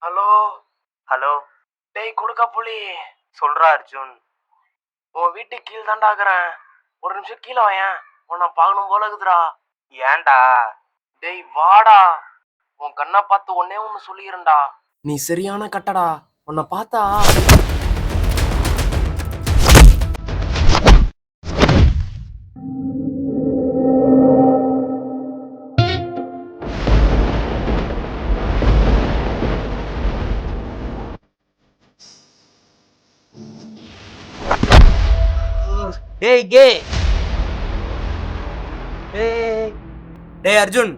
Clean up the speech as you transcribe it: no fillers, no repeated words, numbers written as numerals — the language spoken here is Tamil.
Hello hello. டேய் கொடுக்க புலி, சொல்றா அர்ஜுன். உன் வீட்டுக்கு கீழ் தாண்டாக்குறேன். ஒரு நிமிஷம் கீழே வாயேன், உன்னை பார்க்கணும் போல இருக்குதுடா. ஏன்டா? டேய் வாடா, உன் கண்ணை பார்த்து ஒன்னே ஒன்று சொல்லிக்கிறேன்டா. நீ சரியான கட்டடா, உன்னை பார்த்தா டேய் கே. டேய் டேய் அர்ஜுன்,